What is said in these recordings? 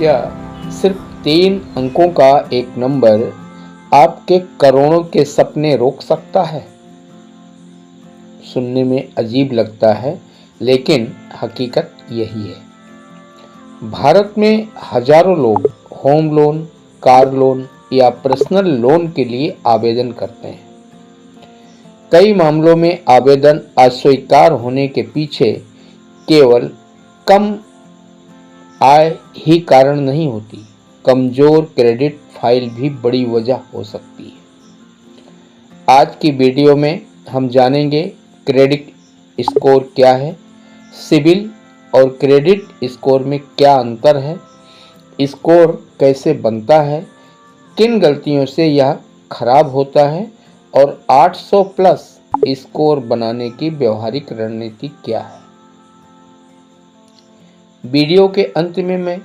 क्या सिर्फ 3 अंकों का एक नंबर आपके करोड़ों के सपने रोक सकता है? सुनने में अजीब लगता है, लेकिन हकीकत यही है। भारत में हजारों लोग होम लोन, कार लोन या पर्सनल लोन के लिए आवेदन करते हैं। कई मामलों में आवेदन अस्वीकार होने के पीछे केवल कम आय ही कारण नहीं होती, कमजोर क्रेडिट फाइल भी बड़ी वजह हो सकती है। आज की वीडियो में हम जानेंगे क्रेडिट स्कोर क्या है, सिबिल और क्रेडिट स्कोर में क्या अंतर है, स्कोर कैसे बनता है, किन गलतियों से यह खराब होता है और 800 प्लस स्कोर बनाने की व्यवहारिक रणनीति क्या है। वीडियो के अंत में मैं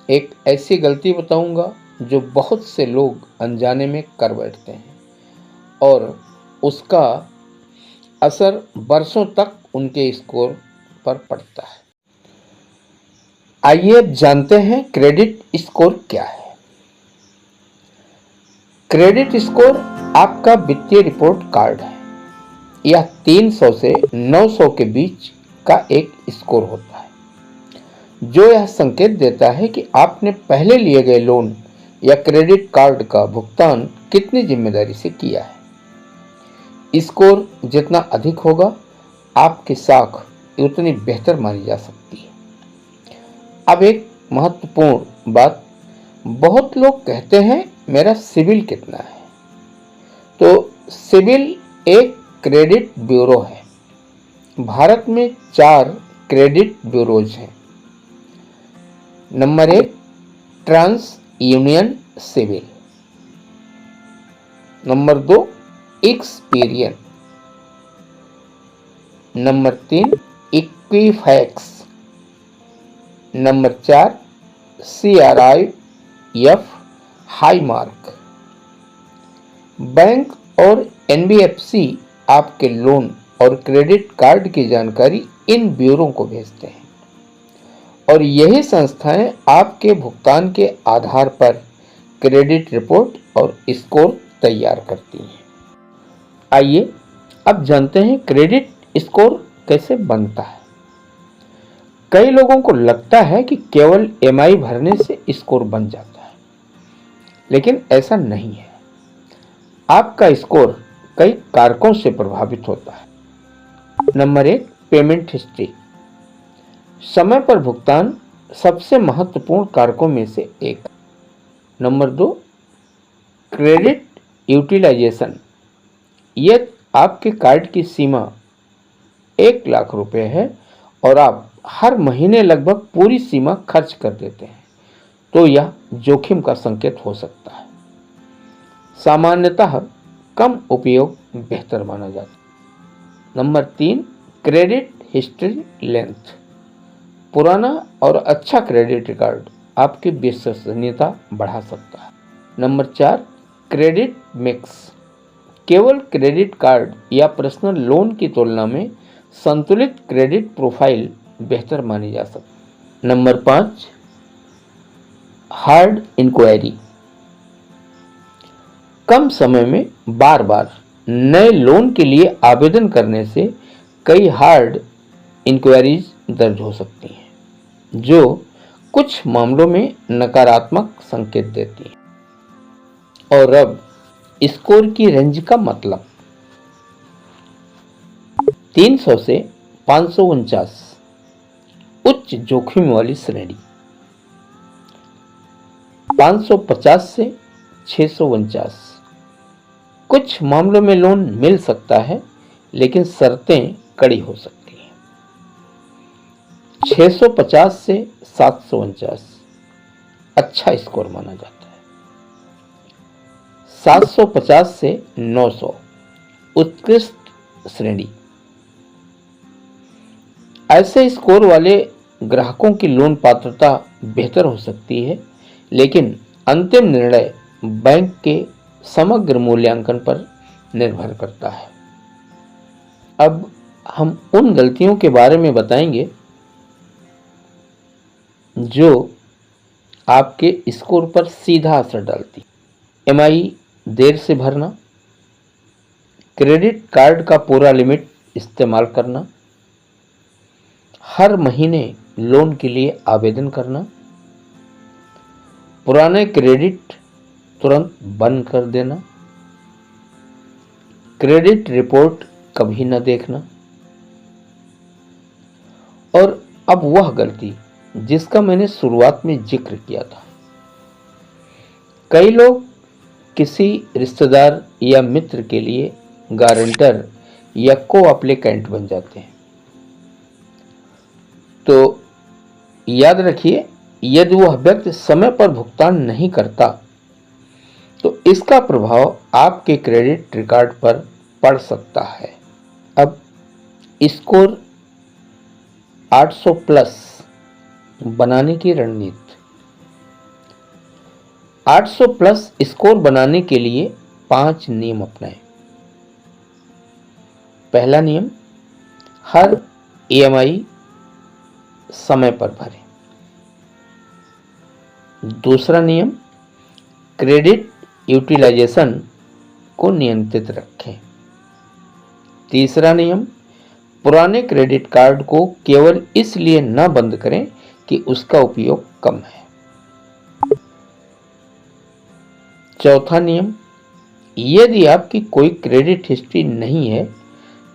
एक ऐसी गलती बताऊंगा जो बहुत से लोग अनजाने में कर बैठते हैं और उसका असर बरसों तक उनके स्कोर पर पड़ता है। आइए अब जानते हैं क्रेडिट स्कोर क्या है। क्रेडिट स्कोर आपका वित्तीय रिपोर्ट कार्ड है। यह 300 से 900 के बीच का एक स्कोर होता है, जो यह संकेत देता है कि आपने पहले लिए गए लोन या क्रेडिट कार्ड का भुगतान कितनी जिम्मेदारी से किया है। स्कोर जितना अधिक होगा, आपकी साख उतनी बेहतर मानी जा सकती है। अब एक महत्वपूर्ण बात, बहुत लोग कहते हैं मेरा सिबिल कितना है। तो सिबिल एक क्रेडिट ब्यूरो है। भारत में 4 क्रेडिट ब्यूरोज हैं। Number 1 TransUnion CIBIL, number 2 Experian, number 3 Equifax, number 4 CRIF high mark. Bank और NBFC आपके लोन और क्रेडिट कार्ड की जानकारी इन ब्यूरो को भेजते हैं और यही संस्थाएं आपके भुगतान के आधार पर क्रेडिट रिपोर्ट और स्कोर तैयार करती हैं। आइए अब जानते हैं क्रेडिट स्कोर कैसे बनता है। कई लोगों को लगता है कि केवल EMI भरने से स्कोर बन जाता है, लेकिन ऐसा नहीं है। आपका स्कोर कई कारकों से प्रभावित होता है। Number 1 payment history. समय पर भुगतान सबसे महत्वपूर्ण कारकों में से एक। Number 2 credit utilisation. यदि आपके कार्ड की सीमा 1 लाख रुपए है और आप हर महीने लगभग पूरी सीमा खर्च कर देते हैं, तो यह जोखिम का संकेत हो सकता है। सामान्यतः कम उपयोग बेहतर माना जाता है। Number 3 credit history length. पुराना और अच्छा क्रेडिट रिकॉर्ड आपकी विश्वसनीयता बढ़ा सकता है। Number 4 credit mix. केवल क्रेडिट कार्ड या पर्सनल लोन की तुलना में संतुलित क्रेडिट प्रोफाइल बेहतर मानी जा सकती है। Number 5 hard inquiry. कम समय में बार बार नए लोन के लिए आवेदन करने से कई हार्ड इंक्वायरीज दर्ज हो सकती हैं, जो कुछ मामलों में नकारात्मक संकेत देती है। और अब स्कोर की रेंज का मतलब, 300 से 549 उच्च जोखिम वाली श्रेणी, 550 से 649 कुछ मामलों में लोन मिल सकता है, लेकिन शर्तें कड़ी हो सकती हैं। 650 से 749 अच्छा स्कोर माना जाता है। 750 से 900 उत्कृष्ट श्रेणी। ऐसे स्कोर वाले ग्राहकों की लोन पात्रता बेहतर हो सकती है, लेकिन अंतिम निर्णय बैंक के समग्र मूल्यांकन पर निर्भर करता है। अब हम उन गलतियों के बारे में बताएंगे जो आपके स्कोर पर सीधा असर डालती है। EMI देर से भरना, क्रेडिट कार्ड का पूरा लिमिट इस्तेमाल करना, हर महीने लोन के लिए आवेदन करना, पुराने क्रेडिट तुरंत बंद कर देना, क्रेडिट रिपोर्ट कभी न देखना, और अब वह गलती जिसका मैंने शुरुआत में जिक्र किया था। कई लोग किसी रिश्तेदार या मित्र के लिए गारंटर या को एप्लीकेंट बन जाते हैं। तो याद रखिए, यदि वह व्यक्ति समय पर भुगतान नहीं करता तो इसका प्रभाव आपके क्रेडिट रिकॉर्ड पर पड़ सकता है। अब स्कोर 800 प्लस बनाने की रणनीति। 800 प्लस स्कोर बनाने के लिए 5 नियम अपनाएं। पहला नियम, हर EMI समय पर भरें। दूसरा नियम, क्रेडिट यूटिलाइजेशन को नियंत्रित रखें। तीसरा नियम, पुराने क्रेडिट कार्ड को केवल इसलिए न बंद करें कि उसका उपयोग कम है। चौथा नियम, यदि आपकी कोई क्रेडिट हिस्ट्री नहीं है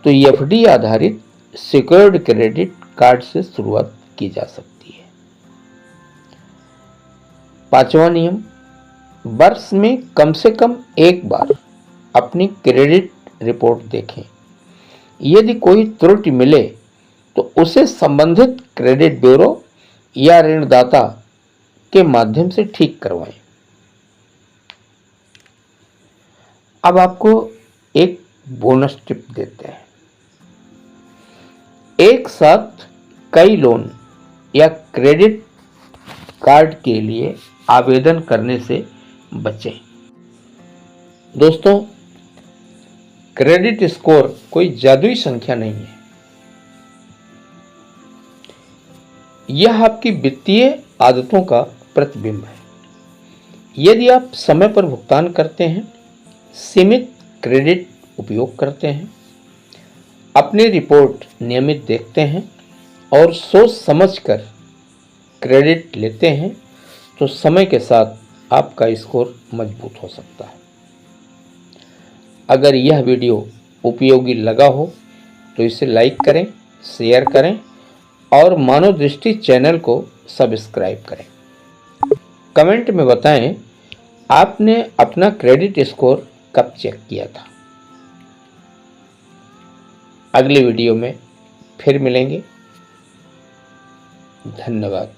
तो FD आधारित सिक्योर्ड क्रेडिट कार्ड से शुरुआत की जा सकती है। पांचवा नियम, वर्ष में कम से कम एक बार अपनी क्रेडिट रिपोर्ट देखें। यदि कोई त्रुटि मिले तो उसे संबंधित क्रेडिट ब्यूरो या ऋणदाता के माध्यम से ठीक करवाएं। अब आपको एक बोनस टिप देते हैं। एक साथ कई लोन या क्रेडिट कार्ड के लिए आवेदन करने से बचें। दोस्तों, क्रेडिट स्कोर कोई जादुई संख्या नहीं है। यह आपकी वित्तीय आदतों का प्रतिबिंब है। यदि आप समय पर भुगतान करते हैं, सीमित क्रेडिट उपयोग करते हैं, अपनी रिपोर्ट नियमित देखते हैं और सोच समझकर क्रेडिट लेते हैं, तो समय के साथ आपका स्कोर मजबूत हो सकता है। अगर यह वीडियो उपयोगी लगा हो तो इसे लाइक करें, शेयर करें और मानव दृष्टि चैनल को सब्सक्राइब करें। कमेंट में बताएं आपने अपना क्रेडिट स्कोर कब चेक किया था। अगले वीडियो में फिर मिलेंगे। धन्यवाद।